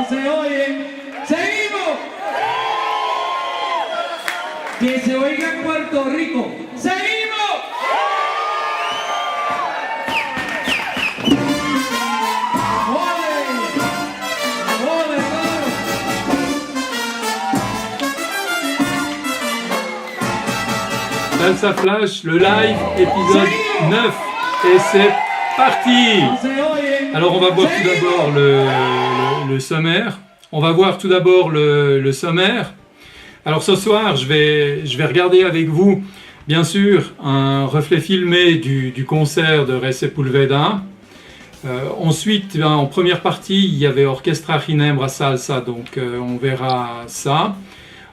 no se oyen. ¡Seguimos! Que se oiga en Puerto Rico. ¡Seguimos! ¡Ole! ¡Ole, claro! Salsa Flash, le live, épisode 9. Et c'est parti! No se oyen. Alors on va voir tout d'abord le sommaire. On va voir tout d'abord le sommaire. Alors ce soir, je vais regarder avec vous, bien sûr, un reflet filmé du concert de Ray Sepulveda. Ensuite, en première partie, il y avait Orchestra Ginebra Salsa, donc on verra ça.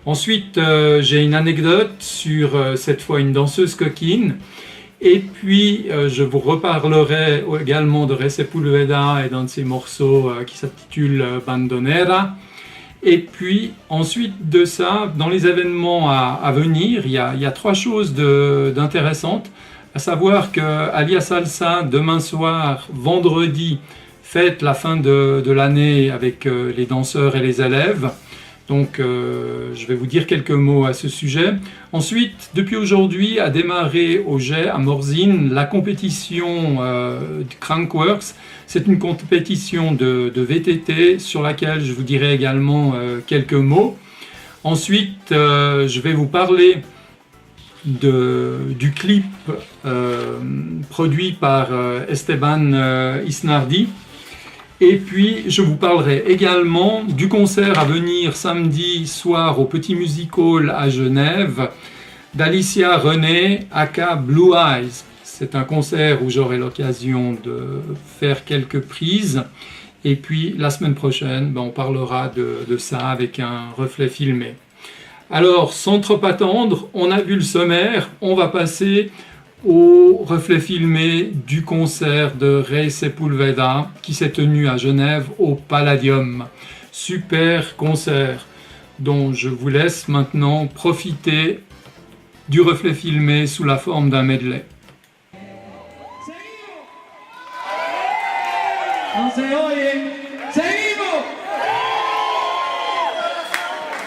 Ensuite, j'ai une anecdote sur cette fois une danseuse coquine. Et puis, je vous reparlerai également de Ray Sepulveda et d'un de ses morceaux qui s'intitule Bandonera. Et puis, ensuite de ça, dans les événements à venir, il y a trois choses d'intéressantes. À savoir que Alia Salsa, demain soir, vendredi, fête la fin de l'année avec les danseurs et les élèves. Donc, je vais vous dire quelques mots à ce sujet. Ensuite, depuis aujourd'hui, a démarré au GET à Morzine la compétition du Crankworks. C'est une compétition de VTT sur laquelle je vous dirai également quelques mots. Ensuite, je vais vous parler du clip produit par Esteban Isnardi. Et puis, je vous parlerai également du concert à venir samedi soir au Petit Music Hall à Genève d'Alicia René, aka Blue Eyes. C'est un concert où j'aurai l'occasion de faire quelques prises. Et puis, la semaine prochaine, on parlera de ça avec un reflet filmé. Alors, sans trop attendre, on a vu le sommaire, on va passer au reflet filmé du concert de Ray Sepulveda qui s'est tenu à Genève au Palladium. Super concert dont je vous laisse maintenant profiter du reflet filmé sous la forme d'un medley. No se oyen. ¡Seguimos!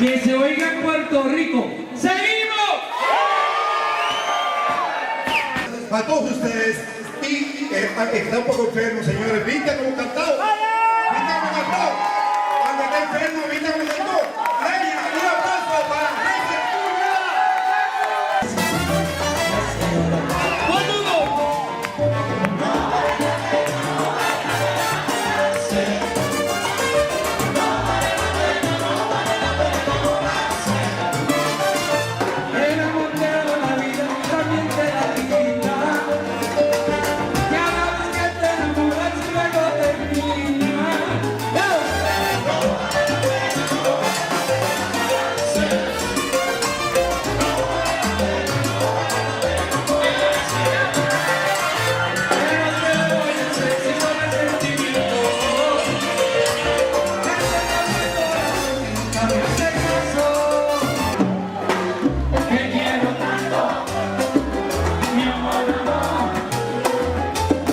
Que se oiga en Puerto Rico. ¡Seguimos! A todos ustedes y está un poco enfermo, señores. ¿Viste cómo cantó? ¿Viste cómo cantó? Cuando está enfermo, ¿viste cómo cantó? Reina, un aplauso para Ray Sepulveda. El amor te da la vida, también te da dignidad. Cada vez que te enamoras, luego termina. Pero te voy a hacer si no me sentimiento. Nunca me hace caso. Que quiero tanto, mi amor, amor,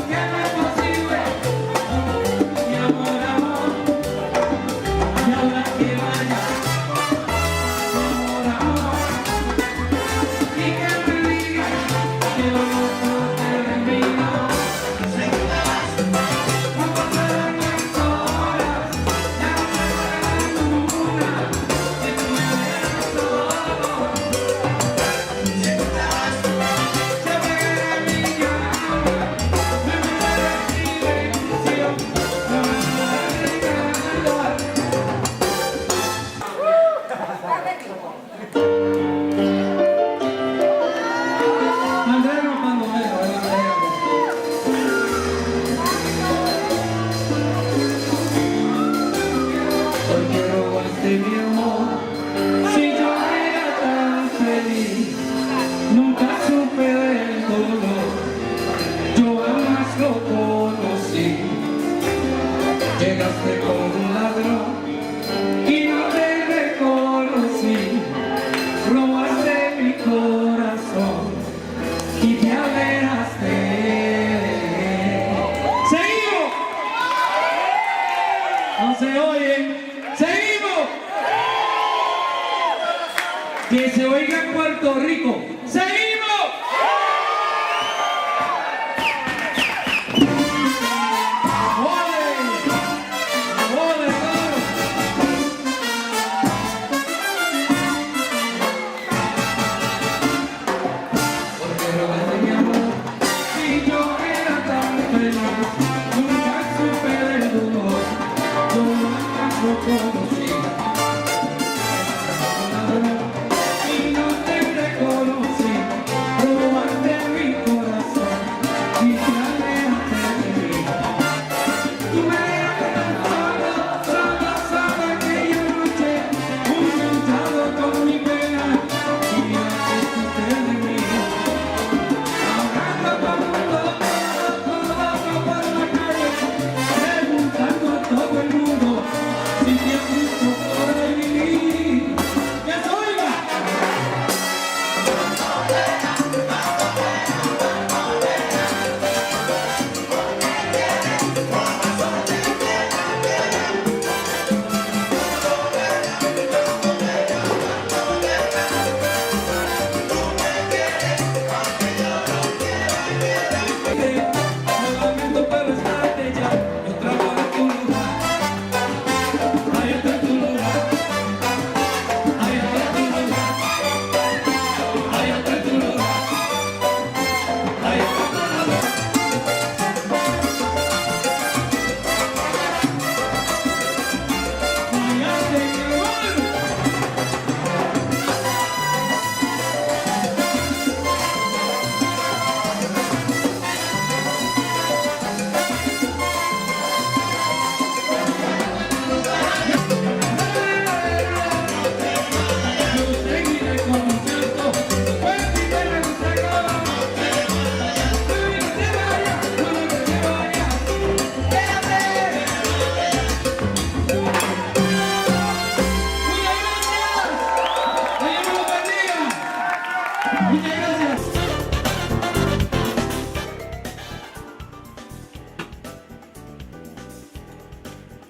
que no es posible, mi amor, amor, y ahora que vaya, mi amor, amor, y que me diga que lo nuestro terminó. Sé que te vas, no pasarán las horas, ya no me queda ninguna, si tú me dejas solo. Hoy quiero robarte mi amor. Si yo era tan feliz, nunca supe del dolor. Yo jamás lo conocí. Llegaste con un ladrón y no te reconocí. Robaste mi corazón y te alejaste. ¡Seguimos! No se oyen. Que se oiga en Puerto Rico. ¡Seguimos! ¡Ole! ¡Ole, claro! Porque robaste mi amor y yo era tan feliz. Nunca supe del dolor, yo nunca lo conocí. Y no te reconocí, robaste mi corazón y te alejaste de mí. Tú me dejaste tan sola aquella noche, enganchado con mi pena y la hiciste de mí. Ahogando por la calle, preguntando a todo el mundo si te has visto por ahí. ¡Que se oiga! Lo lamento, pero estate ya. Yo trabajo en tu lugar. Ahí está tu lugar. Ahí está tu lugar. Ahí está tu lugar. Ahí está tu lugar. Cuídate, mi amor. Yo seguiré conociendo, pues mi pena no se acaba. No te vayas, no te vayas, quédate. Muchas gracias. Dios me lo bendiga. Muchas gracias.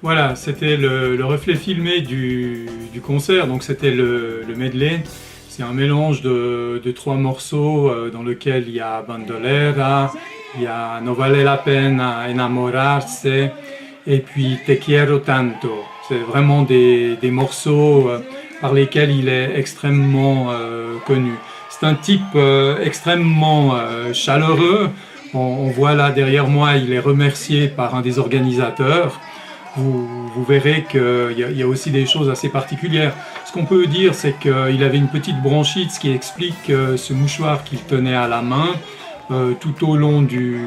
Voilà, c'était le reflet filmé du concert, donc c'était le medley. C'est un mélange de trois morceaux dans lequel il y a Bandolera, il y a No vale la pena enamorarse et puis Te quiero tanto. C'est vraiment des morceaux par lesquels il est extrêmement connu. C'est un type extrêmement chaleureux. On voit là derrière moi, il est remercié par un des organisateurs. Vous verrez qu'il y a aussi des choses assez particulières. Ce qu'on peut dire, c'est qu'il avait une petite bronchite, ce qui explique ce mouchoir qu'il tenait à la main tout au long du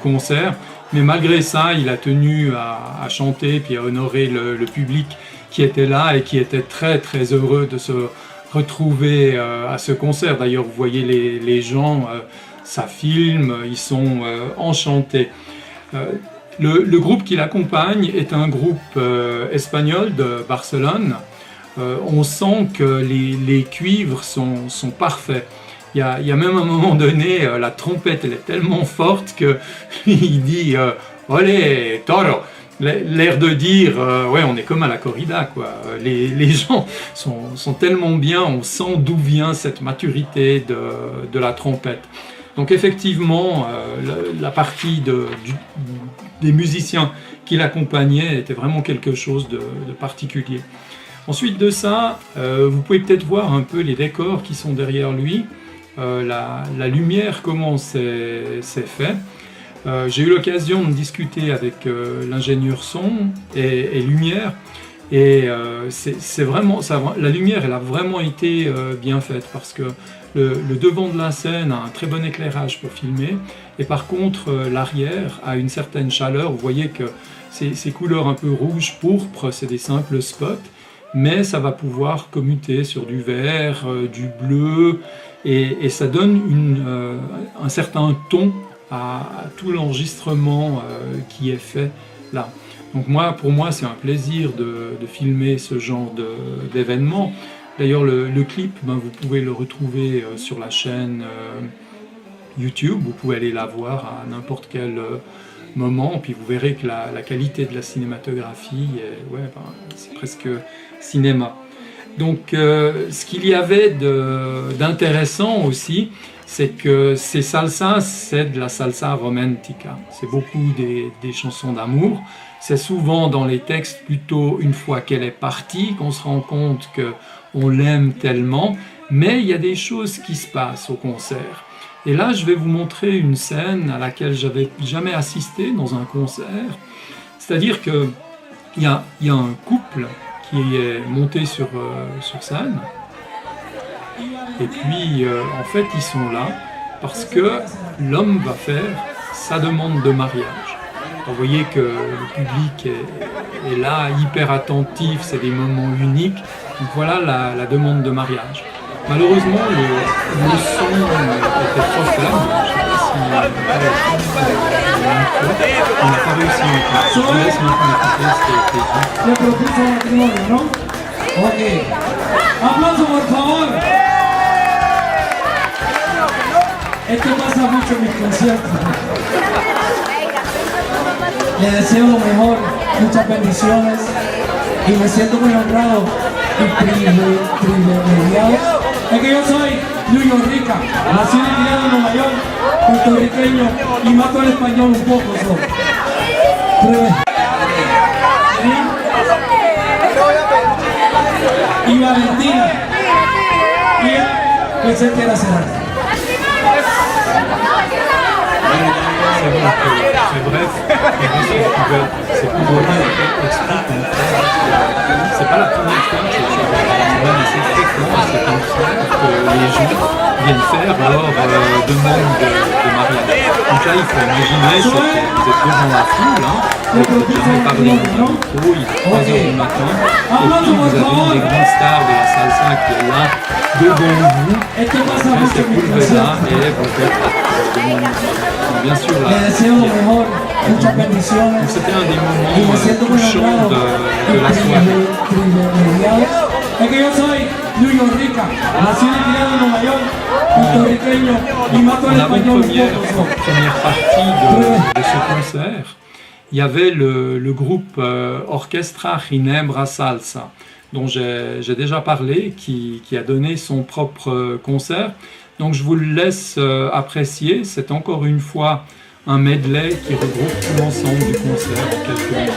concert. Mais malgré ça, il a tenu à chanter puis à honorer le public qui était là et qui était très très heureux de se retrouver à ce concert. D'ailleurs, vous voyez les gens, ça filme, ils sont enchantés. Le groupe qui l'accompagne est un groupe espagnol de Barcelone. On sent que les cuivres sont parfaits. Il y a même à un moment donné, la trompette elle est tellement forte qu'il dit Olé, toro! L'air de dire ouais, on est comme à la corrida, quoi. Les gens sont tellement bien, on sent d'où vient cette maturité de la trompette. Donc effectivement, la partie des musiciens qui l'accompagnaient était vraiment quelque chose de particulier. Ensuite de ça, vous pouvez peut-être voir un peu les décors qui sont derrière lui, la lumière, comment c'est fait. J'ai eu l'occasion de discuter avec l'ingénieur son et lumière, et c'est vraiment, la lumière elle a vraiment été bien faite, parce que le devant de la scène a un très bon éclairage pour filmer, et par contre l'arrière a une certaine chaleur. Vous voyez que ces couleurs un peu rouge, pourpre, c'est des simples spots, mais ça va pouvoir commuter sur du vert, du bleu, et ça donne un certain ton à tout l'enregistrement qui est fait là. Donc pour moi c'est un plaisir de filmer ce genre d'événement. D'ailleurs le clip, vous pouvez le retrouver sur la chaîne YouTube, vous pouvez aller la voir à n'importe quel moment, puis vous verrez que la qualité de la cinématographie, c'est presque cinéma. Donc ce qu'il y avait d'intéressant aussi, c'est que ces salsas, c'est de la salsa romantica. C'est beaucoup des chansons d'amour. C'est souvent dans les textes plutôt une fois qu'elle est partie qu'on se rend compte qu'on l'aime tellement. Mais il y a des choses qui se passent au concert. Et là, je vais vous montrer une scène à laquelle j'avais jamais assisté dans un concert. C'est-à-dire qu'il y a un couple qui est monté sur scène. Et puis, en fait, ils sont là parce que l'homme va faire sa demande de mariage. Vous voyez que le public est là, hyper attentif, c'est des moments uniques. Donc voilà la demande de mariage. Malheureusement, le son était trop faible. Je ne sais pas si on n'a pas réussi à écouter. Je vous laisse maintenant écouter ce qui a été dit. Le propuso matrimonio, ¿no? Ok. Aplauso, por favor. Esto pasa mucho en mis conciertos. Le deseo lo mejor, muchas bendiciones y me siento muy honrado y privilegiado. Es que yo soy New Rica, nacido y criado en Nueva York, puertorriqueño y mato el español un poco. Y Valentina, y ella pensé que era cerrada. C'est bref, c'est plus drôle, c'est pas la première fois que c'est même assez fréquent à ce concert que les gens viennent faire leur demande de mariage. Donc là, il faut imaginer, vous êtes devant la foule, vous n'avez jamais parlé au micro, il est 3 h du matin, et puis vous avez une des grandes stars de la salsa qui est là, devant vous, et c'est Pulveda, et vous faites la demande de mariage. Bien sûr, là, c'était un des moments touchants de la soirée. Es que yo soy New Rica, nacido y criado en Nueva York, puertorriqueño y mato el español un poco. Première partie de ce concert, il y avait le groupe Orchestra Ginebra Salsa, dont j'ai déjà parlé, qui a donné son propre concert. Donc je vous le laisse apprécier. C'est encore une fois un medley qui regroupe tout l'ensemble du concert en quelques minutes.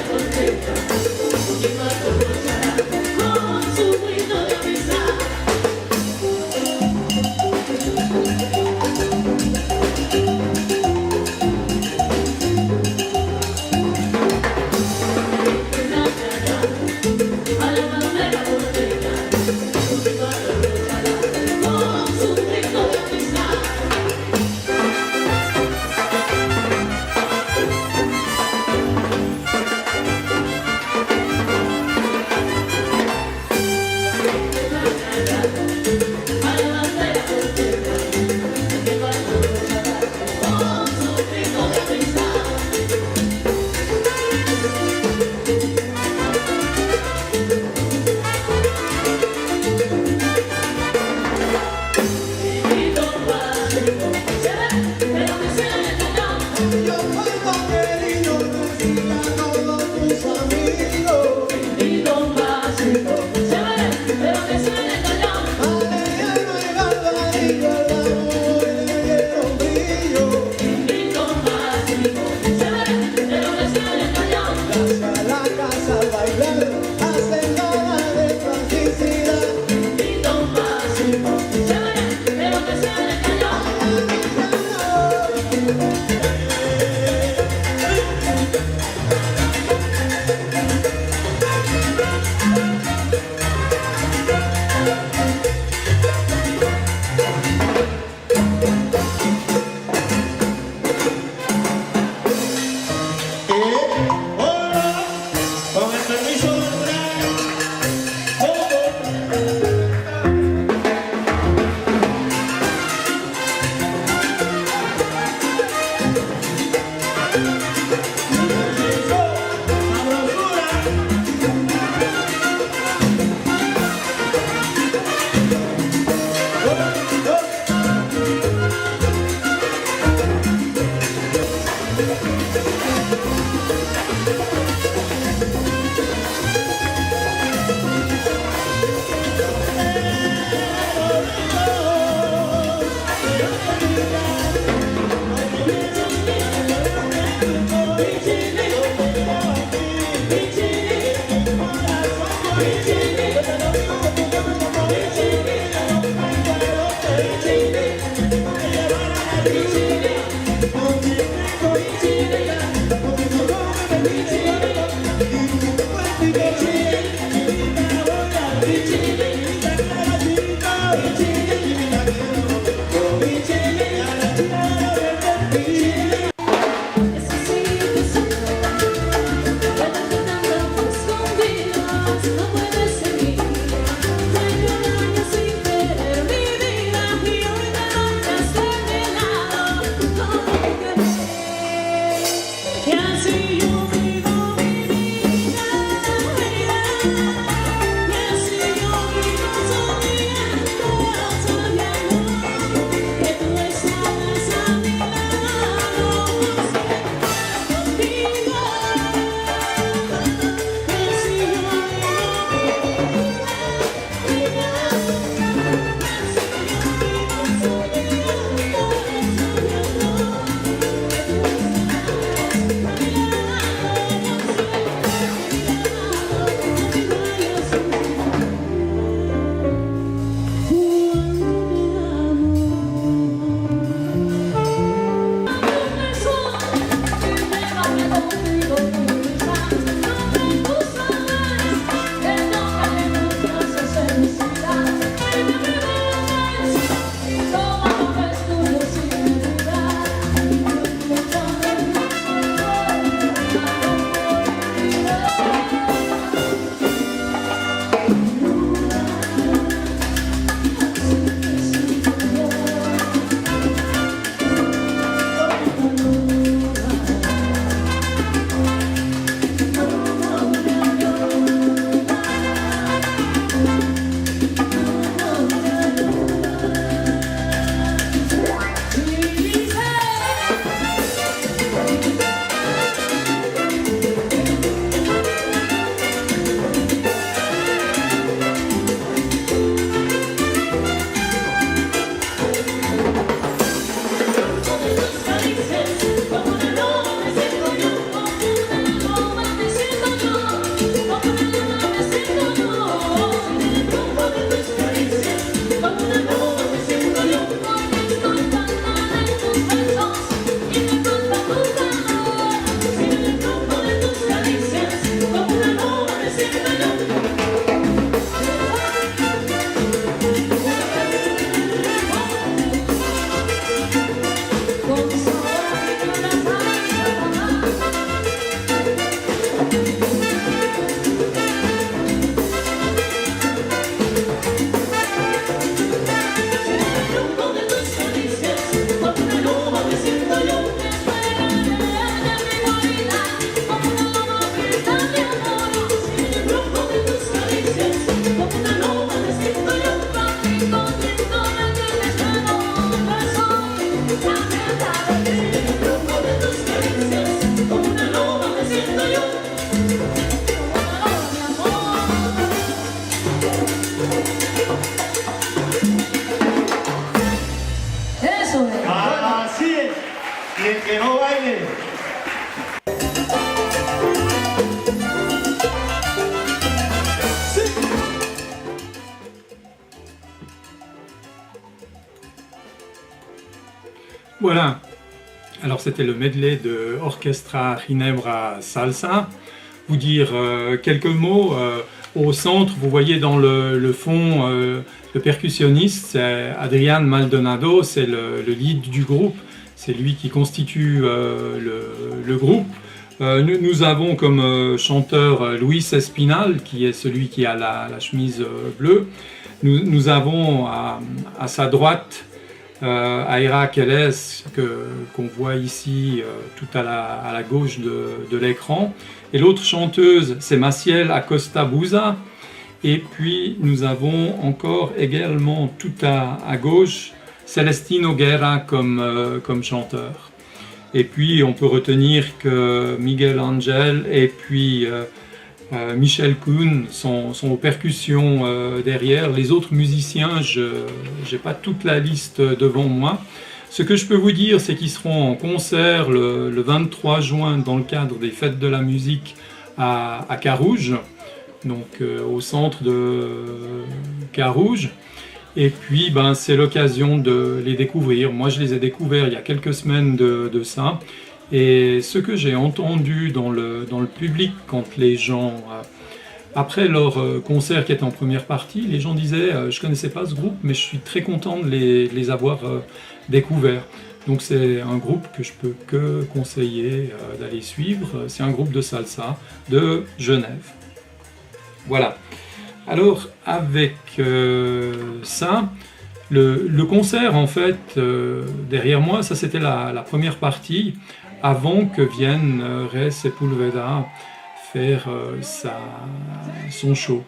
que no baile. Voilà, alors c'était le medley de Orchestra Ginebra Salsa. Vous dire quelques mots. Au centre, vous voyez dans le fond, le percussionniste, c'est Adrián Maldonado, c'est le lead du groupe, c'est lui qui constitue le groupe. Nous avons comme chanteur Luis Espinal, qui est celui qui a la chemise bleue. Nous avons à sa droite Aira Keles, qu'on voit ici tout à la gauche de l'écran. Et l'autre chanteuse, c'est Maciel Acosta Buza. Et puis nous avons encore également tout à gauche Celestino Guerra comme chanteur. Et puis on peut retenir que Miguel Angel et puis Michel Kuhn sont aux percussions derrière. Les autres musiciens, je n'ai pas toute la liste devant moi. Ce que je peux vous dire, c'est qu'ils seront en concert le 23 juin dans le cadre des Fêtes de la musique à Carouge, donc au centre de Carouge. Et puis c'est l'occasion de les découvrir. Moi je les ai découverts il y a quelques semaines de ça. Et ce que j'ai entendu dans le public quand les gens, après leur concert qui était en première partie, les gens disaient « je ne connaissais pas ce groupe, mais je suis très content de les avoir découverts ». Donc c'est un groupe que je peux que conseiller d'aller suivre. C'est un groupe de salsa de Genève. Voilà. Alors avec ça, le concert en fait, derrière moi, ça c'était la première partie, avant que vienne Re Sepulveda faire son show.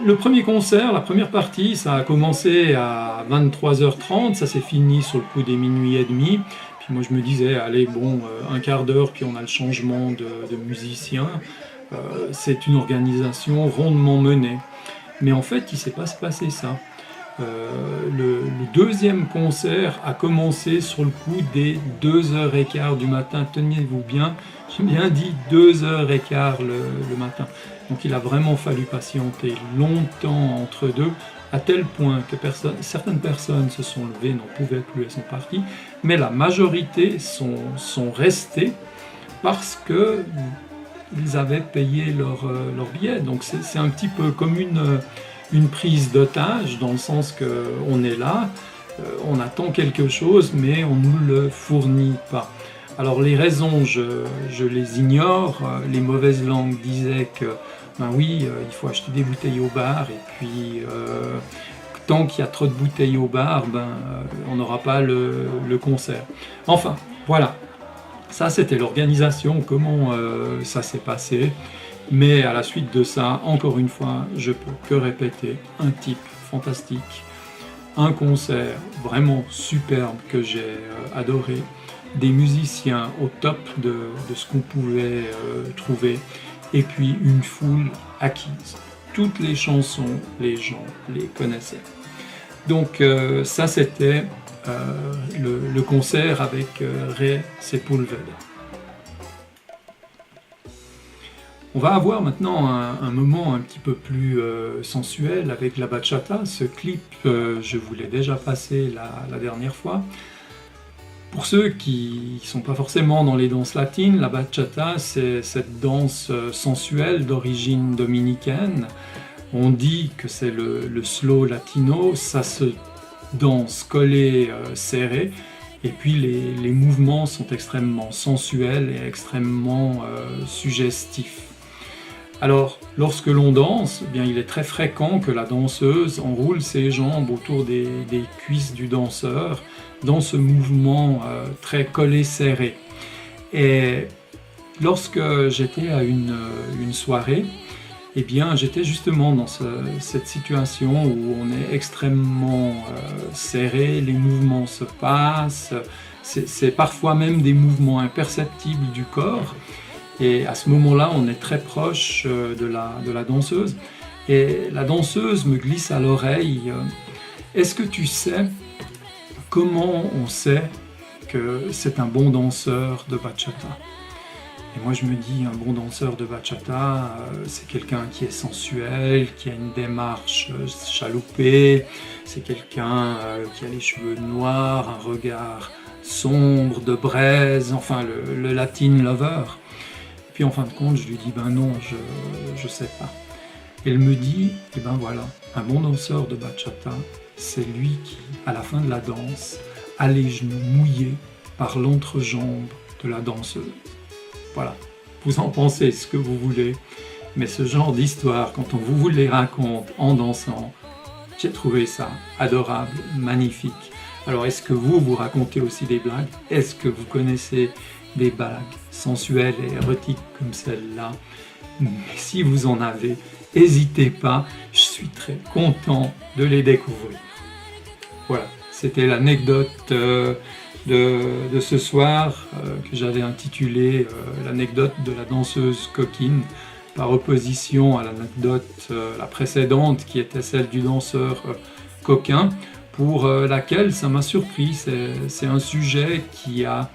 Le premier concert, la première partie, ça a commencé à 23h30, ça s'est fini sur le coup des minuit et demi. Puis moi je me disais, allez bon, un quart d'heure, puis on a le changement de musiciens. C'est une organisation rondement menée. Mais en fait, il ne s'est pas passé ça. Le deuxième concert a commencé sur le coup des 2h15 du matin. Tenez-vous bien, j'ai bien dit 2h15 le matin. Donc il a vraiment fallu patienter longtemps entre deux, à tel point que certaines personnes se sont levées, n'en pouvaient plus, elles sont parties, mais la majorité sont restées parce que ils avaient payé leur billet. Donc c'est un petit peu comme une prise d'otage, dans le sens qu'on est là, on attend quelque chose, mais on ne nous le fournit pas. Alors les raisons, je les ignore. Les mauvaises langues disaient que, ben oui, il faut acheter des bouteilles au bar, et puis tant qu'il y a trop de bouteilles au bar, on n'aura pas le concert. Enfin, voilà. Ça, c'était l'organisation, comment ça s'est passé. Mais à la suite de ça, encore une fois, je peux que répéter, un type fantastique, un concert vraiment superbe que j'ai adoré, des musiciens au top de ce qu'on pouvait trouver, et puis une foule acquise. Toutes les chansons, les gens les connaissaient. Donc ça, c'était le concert avec Re Sepulveda. On va avoir maintenant un moment un petit peu plus sensuel avec la bachata. Ce clip, je vous l'ai déjà passé la dernière fois. Pour ceux qui ne sont pas forcément dans les danses latines, la bachata, c'est cette danse sensuelle d'origine dominicaine. On dit que c'est le slow latino, ça se danse collé, serré, et puis les mouvements sont extrêmement sensuels et extrêmement suggestifs. Alors, lorsque l'on danse, eh bien, il est très fréquent que la danseuse enroule ses jambes autour des cuisses du danseur dans ce mouvement très collé-serré. Et lorsque j'étais à une soirée, eh bien, j'étais justement dans cette situation où on est extrêmement serré, les mouvements se passent, c'est parfois même des mouvements imperceptibles du corps. Et à ce moment-là, on est très proche de la danseuse. Et la danseuse me glisse à l'oreille « Est-ce que tu sais comment on sait que c'est un bon danseur de bachata ?» Et moi je me dis, un bon danseur de bachata, c'est quelqu'un qui est sensuel, qui a une démarche chaloupée, c'est quelqu'un qui a les cheveux noirs, un regard sombre, de braise, enfin le Latin lover. Puis en fin de compte, je lui dis, ben non, je sais pas. Elle me dit, eh ben voilà, un bon danseur de bachata, c'est lui qui, à la fin de la danse, a les genoux mouillés par l'entrejambe de la danseuse. Voilà, vous en pensez ce que vous voulez, mais ce genre d'histoire, quand on vous les raconte en dansant, j'ai trouvé ça adorable, magnifique. Alors est-ce que vous racontez aussi des blagues? Est-ce que vous connaissez des blagues sensuelles et érotiques comme celle-là? Mais si vous en avez, n'hésitez pas, je suis très content de les découvrir. Voilà, c'était l'anecdote de ce soir que j'avais intitulé l'anecdote de la danseuse coquine, par opposition à l'anecdote la précédente qui était celle du danseur coquin, pour laquelle ça m'a surpris. C'est un sujet qui a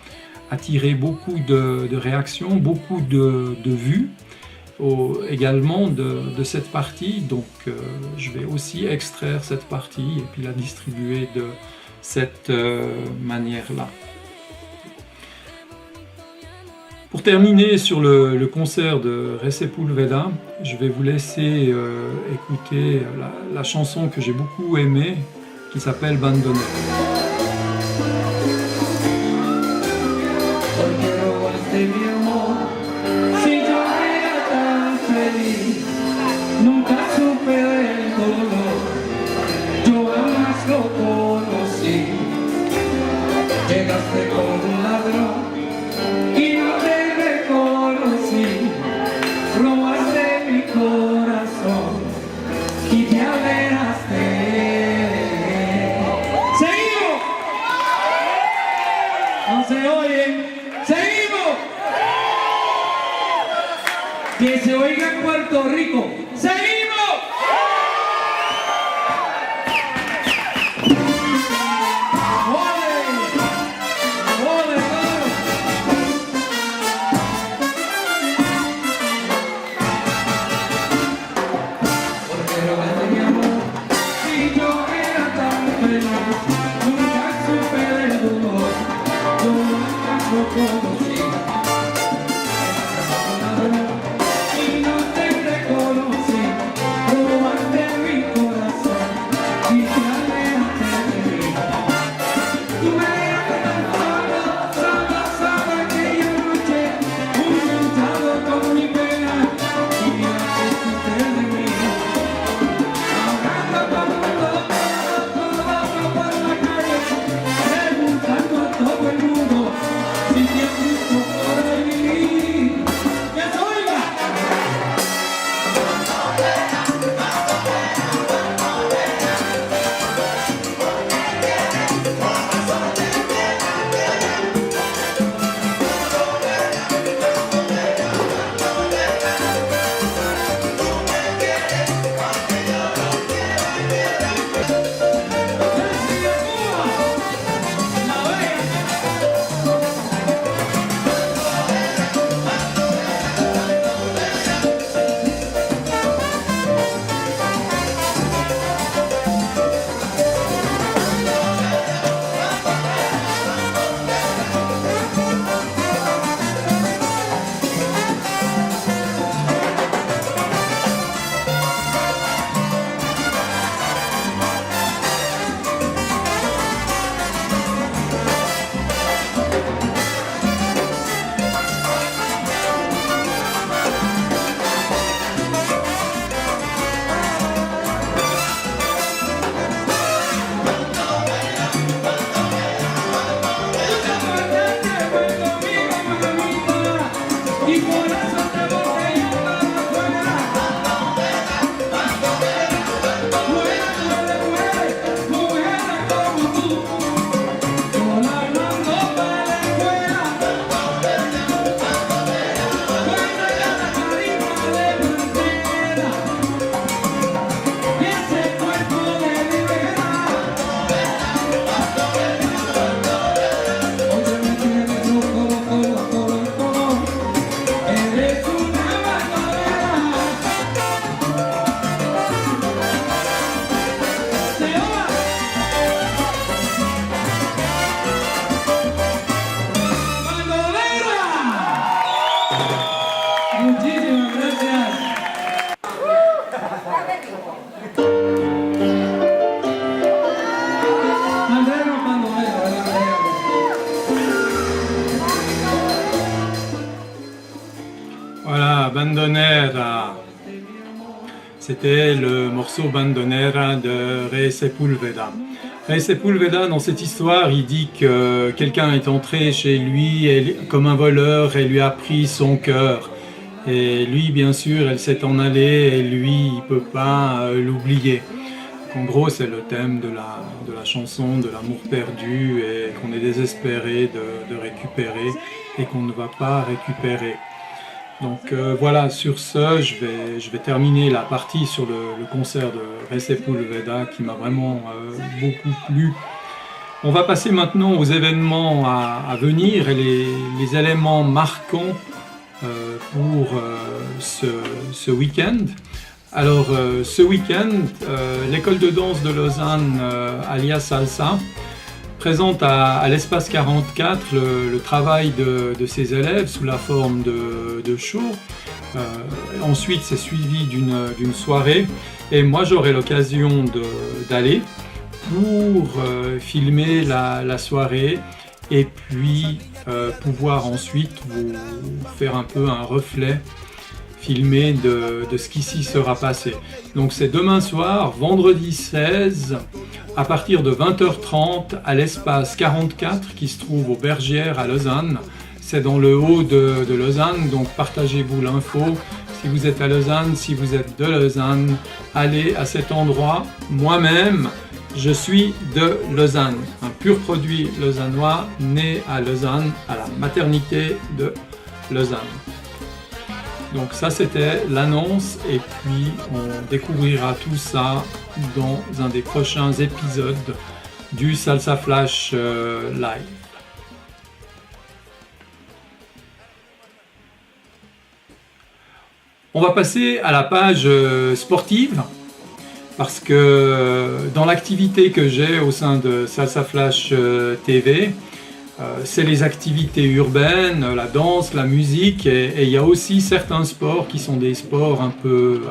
attiré beaucoup de réactions, beaucoup de vues également de cette partie, donc je vais aussi extraire cette partie et puis la distribuer de cette manière-là. Pour terminer sur le concert de Sepulveda, je vais vous laisser écouter la chanson que j'ai beaucoup aimée, qui s'appelle Bandonera. Porque robaste mi amor, si yo era tan feliz, nunca supe del dolor, yo jamás lo conocí. Llegaste con un ladrón y no te reconocí, robaste mi corazón y te alejaste. ¡Seguimos! No se oyen. ¡Seguimos! Que se oiga en Puerto Rico. ¡Seguimos! ¡Ole! ¡Ole, claro! Porque robaste mi amor, si yo era tan feliz, nunca supe del dolor, yo nunca lo conocí. Y no te reconocí, robaste mi corazón y te alejaste de mí. Tú me dejaste tan solo aquella noche, juntado con mi pena y la que supe de mí. Ahogando por la calle, preguntando a todo el mundo si te has visto por ahí. ¡Que se oiga! Y por eso te boté yo fuera. Mujeres como tú, yo la mando para la escuela. Cuando ya la carisma de Pantera y ese cuerpo de libera. Oye, me tienes loco. Eres una bandolera. Se va. ¡Bandolera! Muchísimas gracias. Andrés no bandolera, ¿verdad? Voilà, Bandonera. C'était le morceau Bandonera de Re Sepulveda. Re Sepulveda, dans cette histoire, il dit que quelqu'un est entré chez lui comme un voleur et lui a pris son cœur. Et lui, bien sûr, elle s'est en allée et lui, il ne peut pas l'oublier. En gros, c'est le thème de la chanson, de l'amour perdu et qu'on est désespéré de récupérer et qu'on ne va pas récupérer. Donc voilà, sur ce, je vais terminer la partie sur le concert de Re Sepulveda qui m'a vraiment beaucoup plu. On va passer maintenant aux événements à venir et les éléments marquants pour ce week-end. Alors ce week-end, l'école de danse de Lausanne, alias Salsa, présente à l'Espace 44 le travail de ses élèves sous la forme de show. Ensuite, c'est suivi d'une soirée et moi j'aurai l'occasion d'aller pour filmer la soirée et puis pouvoir ensuite vous faire un peu un reflet filmé de ce qu'ici sera passé. Donc c'est demain soir, vendredi 16, à partir de 20h30 à l'espace 44 qui se trouve aux Bergères à Lausanne. C'est dans le haut de Lausanne, donc partagez-vous l'info. Si vous êtes à Lausanne, si vous êtes de Lausanne, allez à cet endroit. Moi-même, je suis de Lausanne, un pur produit lausannois, né à Lausanne, à la maternité de Lausanne. Donc ça c'était l'annonce et puis on découvrira tout ça dans un des prochains épisodes du Salsa Flash Live. On va passer à la page sportive parce que dans l'activité que j'ai au sein de Salsa Flash TV, c'est les activités urbaines, la danse, la musique et il y a aussi certains sports qui sont des sports un peu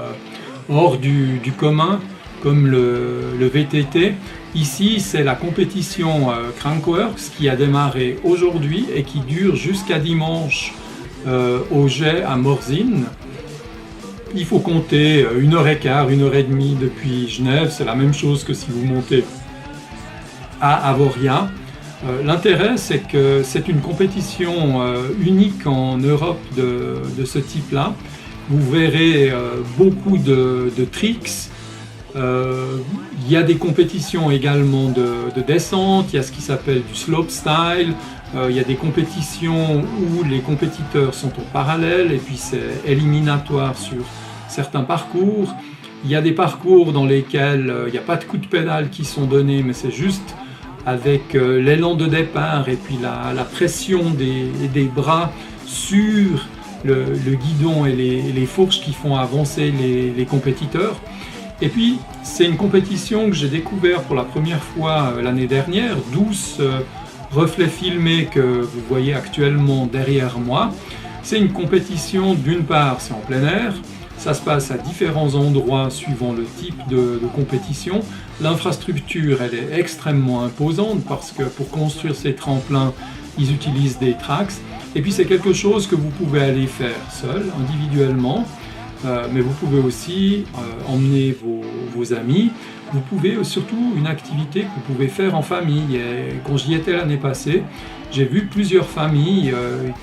hors du commun comme le VTT. Ici c'est la compétition Crankworx qui a démarré aujourd'hui et qui dure jusqu'à dimanche au Jet à Morzine. Il faut compter 1h15, 1h30 depuis Genève, c'est la même chose que si vous montez à Avoria. L'intérêt, c'est que c'est une compétition unique en Europe de ce type-là. Vous verrez beaucoup de tricks. Il y a des compétitions également de descente, il y a ce qui s'appelle du slopestyle. Il y a des compétitions où les compétiteurs sont en parallèle et puis c'est éliminatoire sur certains parcours. Il y a des parcours dans lesquels il n'y a pas de coups de pédale qui sont donnés, mais c'est juste avec l'élan de départ et puis la pression des bras sur le guidon et les fourches qui font avancer les compétiteurs. Et puis c'est une compétition que j'ai découvert pour la première fois l'année dernière, d'où ce reflet filmé que vous voyez actuellement derrière moi. C'est une compétition, d'une part c'est en plein air, ça se passe à différents endroits suivant le type de compétition. L'infrastructure elle est extrêmement imposante parce que pour construire ces tremplins, ils utilisent des tracks. Et puis c'est quelque chose que vous pouvez aller faire seul, individuellement, mais vous pouvez aussi emmener vos amis. Vous pouvez surtout une activité que vous pouvez faire en famille. Et quand j'y étais l'année passée, j'ai vu plusieurs familles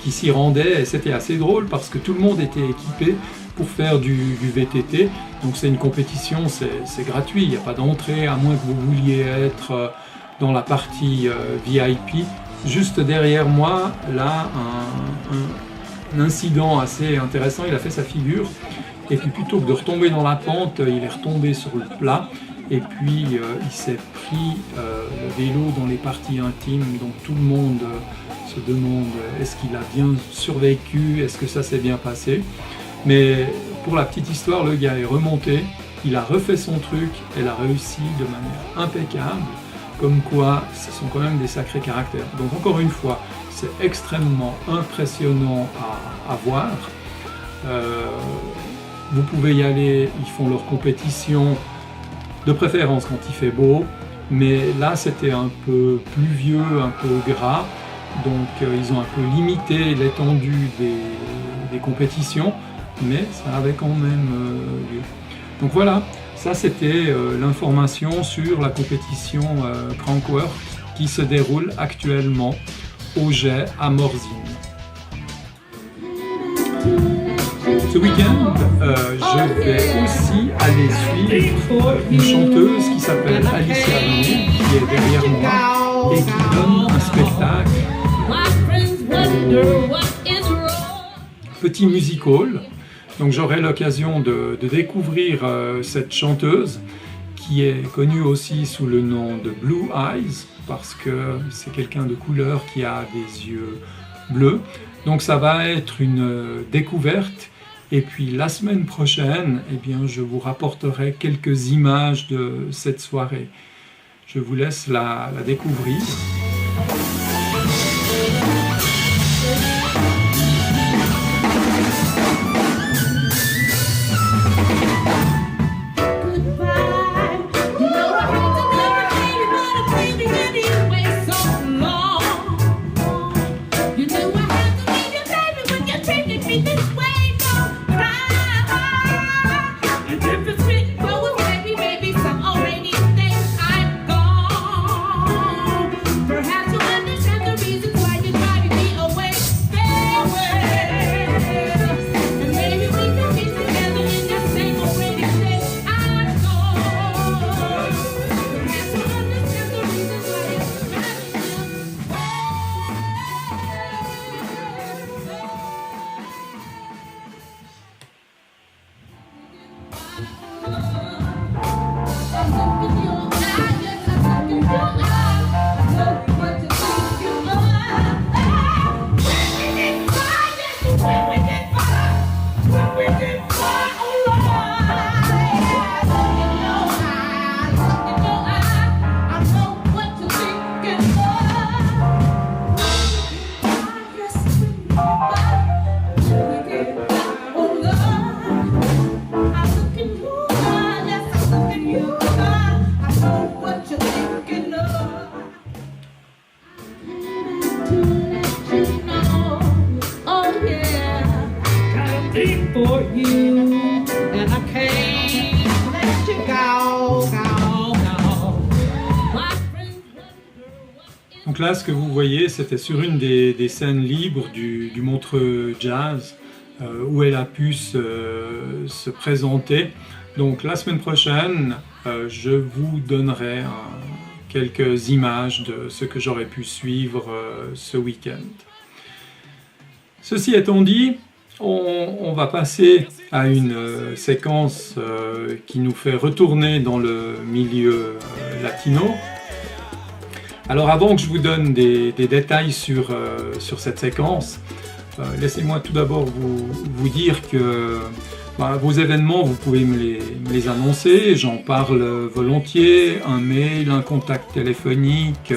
qui s'y rendaient et c'était assez drôle parce que tout le monde était équipé pour faire du VTT. Donc c'est une compétition, c'est gratuit, il n'y a pas d'entrée à moins que vous vouliez être dans la partie VIP. Juste derrière moi, là, un incident assez intéressant, il a fait sa figure et puis plutôt que de retomber dans la pente, il est retombé sur le plat. Et puis il s'est pris le vélo dans les parties intimes, donc tout le monde se demande est-ce qu'il a bien survécu, est-ce que ça s'est bien passé. Mais pour la petite histoire, le gars est remonté, il a refait son truc, elle a réussi de manière impeccable, comme quoi ce sont quand même des sacrés caractères. Donc encore une fois, c'est extrêmement impressionnant à voir. Vous pouvez y aller, ils font leur compétition, de préférence quand il fait beau, mais là c'était un peu pluvieux, un peu gras, donc ils ont un peu limité l'étendue des compétitions, mais ça avait quand même lieu. Donc voilà, ça c'était l'information sur la compétition Crankworx qui se déroule actuellement au Jet à Morzine. Ce week-end, je vais aussi aller suivre une chanteuse qui s'appelle Alicia René, qui est derrière moi et qui donne un spectacle petit music hall. Donc j'aurai l'occasion de découvrir cette chanteuse qui est connue aussi sous le nom de Blue Eyes parce que c'est quelqu'un de couleur qui a des yeux bleus. Donc ça va être une découverte. Et puis la semaine prochaine, eh bien, je vous rapporterai quelques images de cette soirée. Je vous laisse la découvrir. For you, and I can't let you go, go, go. My friends wonder what Donc là, ce que vous voyez, c'était sur une des scènes libres du Montreux Jazz, où elle a pu se présenter. Donc la semaine prochaine, je vous donnerai quelques images de ce que j'aurais pu suivre ce week-end. Ceci étant dit, on va passer à une séquence qui nous fait retourner dans le milieu latino. Alors avant que je vous donne des détails sur cette séquence, laissez-moi tout d'abord vous dire que vos événements, vous pouvez me les annoncer, j'en parle volontiers, un mail, un contact téléphonique,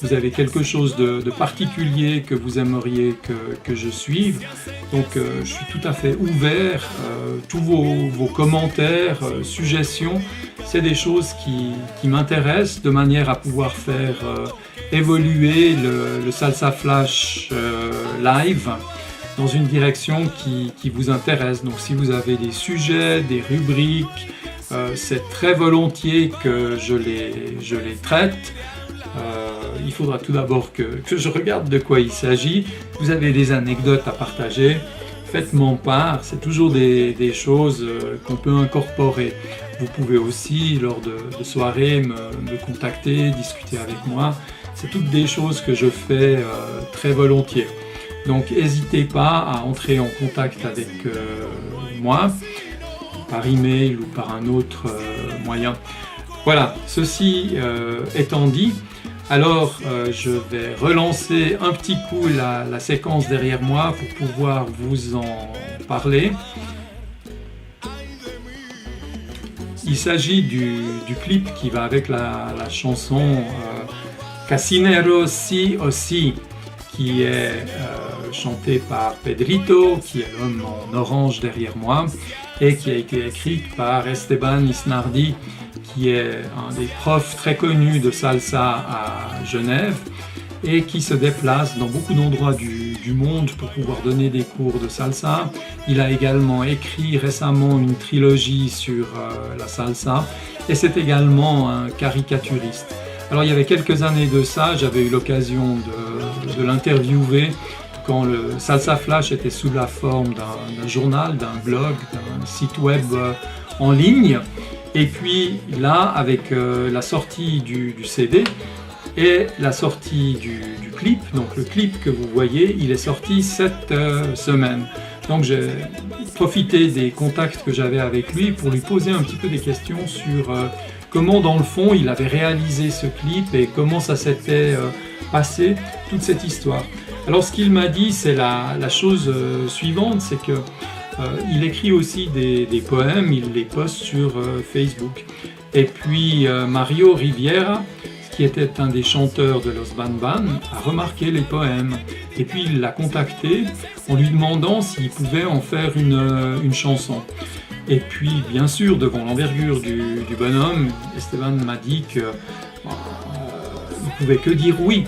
vous avez quelque chose de particulier que vous aimeriez que je suive. Donc je suis tout à fait ouvert, tous vos commentaires, suggestions, c'est des choses qui m'intéressent de manière à pouvoir faire évoluer le Salsa Flash live dans une direction qui vous intéresse. Donc si vous avez des sujets, des rubriques, c'est très volontiers que je les traite. Il faudra tout d'abord que je regarde de quoi il s'agit. Vous avez des anecdotes à partager, faites-m'en part, c'est toujours des choses qu'on peut incorporer. Vous pouvez aussi, lors de soirées, me contacter, discuter avec moi. C'est toutes des choses que je fais très volontiers. Donc n'hésitez pas à entrer en contact avec moi, par email ou par un autre moyen. Voilà, ceci étant dit, alors je vais relancer un petit coup la séquence derrière moi pour pouvoir vous en parler. Il s'agit du clip qui va avec la chanson Casinero Si o Si, qui est chanté par Pedrito, qui est l'homme en orange derrière moi, et qui a été écrite par Esteban Isnardi, qui est un des profs très connus de salsa à Genève, et qui se déplace dans beaucoup d'endroits du monde pour pouvoir donner des cours de salsa. Il a également écrit récemment une trilogie sur la salsa, et c'est également un caricaturiste. Alors il y avait quelques années de ça, j'avais eu l'occasion de l'interviewer quand le Salsa Flash était sous la forme d'un journal, d'un blog, d'un site web en ligne. Et puis là, avec la sortie du CD et la sortie du clip, donc le clip que vous voyez, il est sorti cette semaine. Donc j'ai profité des contacts que j'avais avec lui pour lui poser un petit peu des questions sur comment dans le fond il avait réalisé ce clip et comment ça s'était passé, toute cette histoire. Alors ce qu'il m'a dit, c'est la chose suivante, c'est que il écrit aussi des poèmes, il les poste sur Facebook. Et puis Mario Riviera, ce qui était un des chanteurs de Los Banban, a remarqué les poèmes. Et puis il l'a contacté en lui demandant s'il pouvait en faire une chanson. Et puis, bien sûr, devant l'envergure du bonhomme, Esteban m'a dit qu'il ne pouvait que dire oui.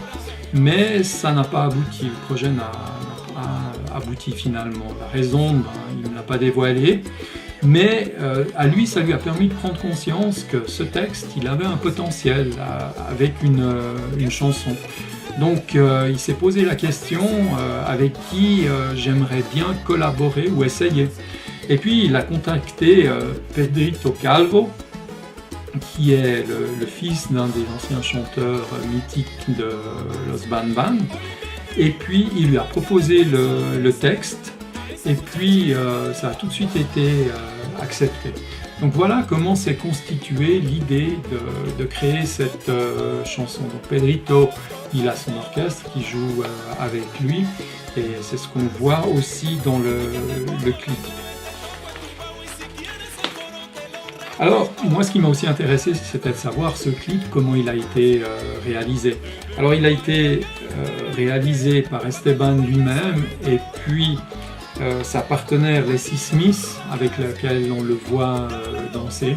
Mais ça n'a pas abouti, le projet n'a pas abouti finalement. La raison, il ne l'a pas dévoilée. Mais à lui, ça lui a permis de prendre conscience que ce texte, il avait un potentiel avec une chanson. Donc il s'est posé la question avec qui j'aimerais bien collaborer ou essayer. Et puis il a contacté Pedrito Calvo, qui est le fils d'un des anciens chanteurs mythiques de Los Banban. Et puis il lui a proposé le texte. Et puis ça a tout de suite été accepté. Donc voilà comment s'est constituée l'idée de créer cette chanson. Donc Pedrito, il a son orchestre qui joue avec lui, et c'est ce qu'on voit aussi dans le clip. Alors, moi, ce qui m'a aussi intéressé, c'était de savoir ce clip, comment il a été réalisé. Alors, il a été réalisé par Esteban lui-même, et puis sa partenaire Leslie Smith, avec laquelle on le voit danser,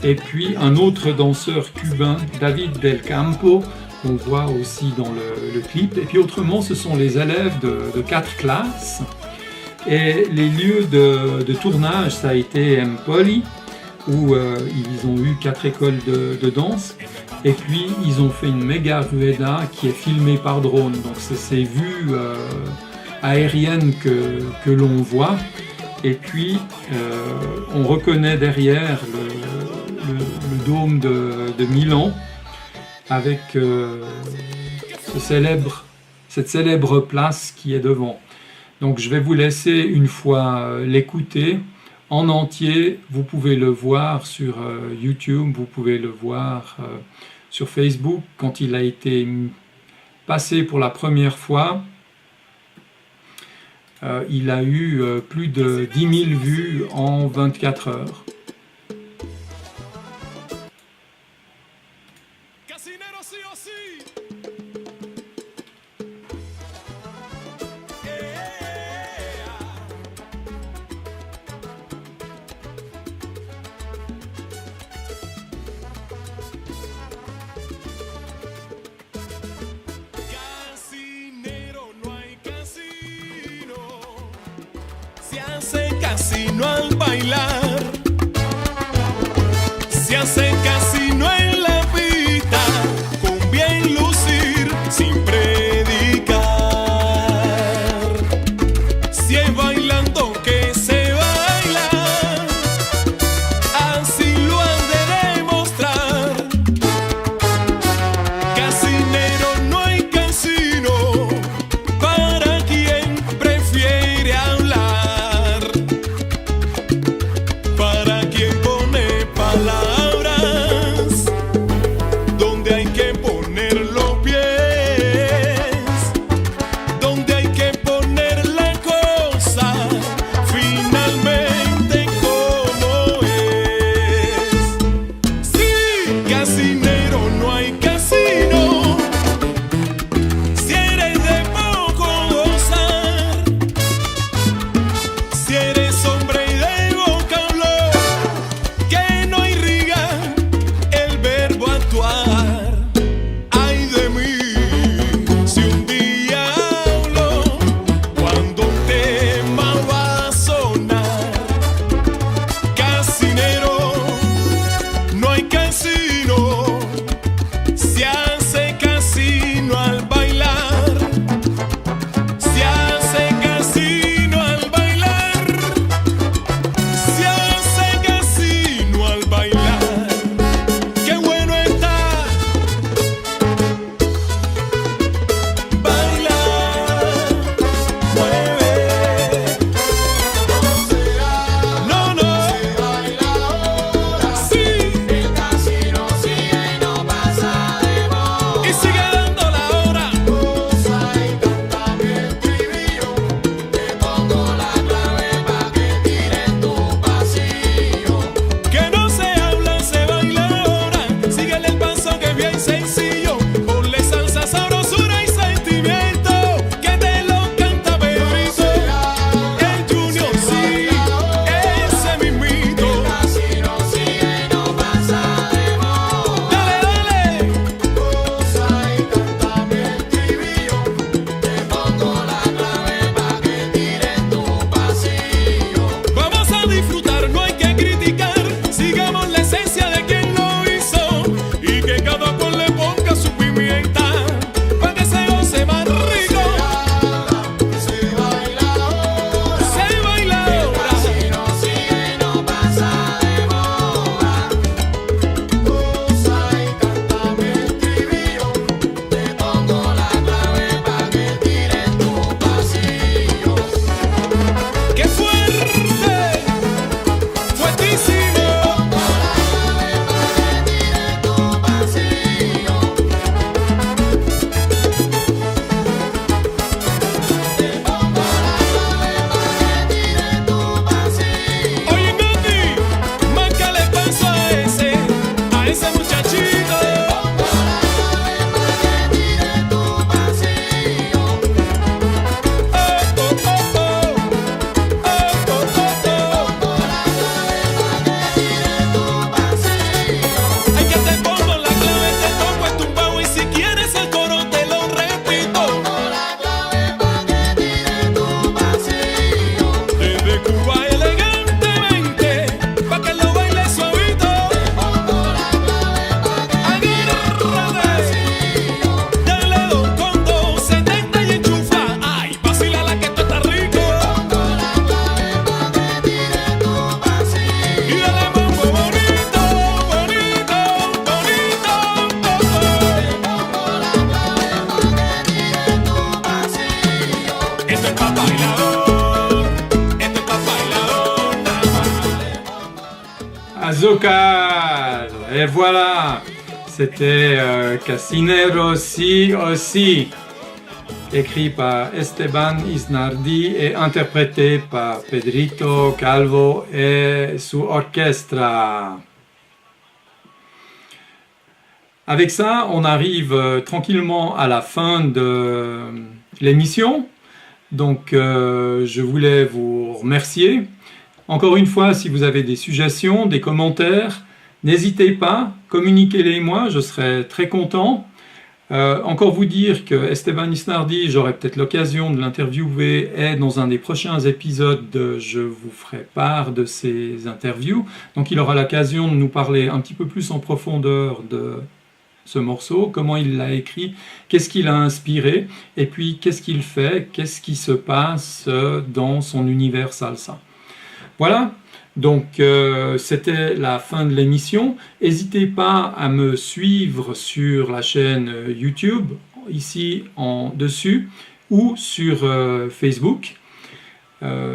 et puis un autre danseur cubain, David Del Campo, qu'on voit aussi dans le clip. Et puis autrement, ce sont les élèves de 4 classes. Et les lieux de tournage, ça a été Empoli, où ils ont eu 4 écoles de danse. Et puis, ils ont fait une méga rueda qui est filmée par drone. Donc, c'est ces vues aériennes que l'on voit. Et puis, on reconnaît derrière le dôme de Milan avec cette célèbre place qui est devant. Donc, je vais vous laisser une fois l'écouter en entier. Vous pouvez le voir sur YouTube, vous pouvez le voir sur Facebook quand il a été passé pour la première fois. Il a eu plus de 10 000 vues en 24 heures. Se hace casino al bailar, se hace casino en la pista, con bien lucir sin predicar. Si es bailando que se baila, así lo han de demostrar. Casinero no hay casino para quien prefiere hablar. Azúcar. Et voilà, c'était Casinero sí o sí, écrit par Esteban Isnardi et interprété par Pedrito Calvo et su orchestra. Avec ça, on arrive tranquillement à la fin de l'émission. Donc, je voulais vous remercier. Encore une fois, si vous avez des suggestions, des commentaires, n'hésitez pas, communiquez-les moi, je serai très content. Encore vous dire que Esteban Isnardi, j'aurai peut-être l'occasion de l'interviewer et dans un des prochains épisodes, je vous ferai part de ces interviews. Donc il aura l'occasion de nous parler un petit peu plus en profondeur de ce morceau, comment il l'a écrit, qu'est-ce qu'il a inspiré, et puis qu'est-ce qu'il fait, qu'est-ce qui se passe dans son univers salsa. Voilà. Donc, c'était la fin de l'émission. N'hésitez pas à me suivre sur la chaîne YouTube, ici en dessus, ou sur Facebook.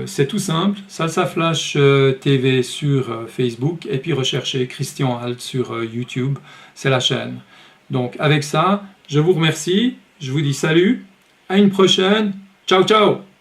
C'est tout simple, Salsa Flash TV sur Facebook, et puis recherchez Christian Alt sur YouTube, c'est la chaîne. Donc, avec ça, je vous remercie, je vous dis salut, à une prochaine, ciao ciao!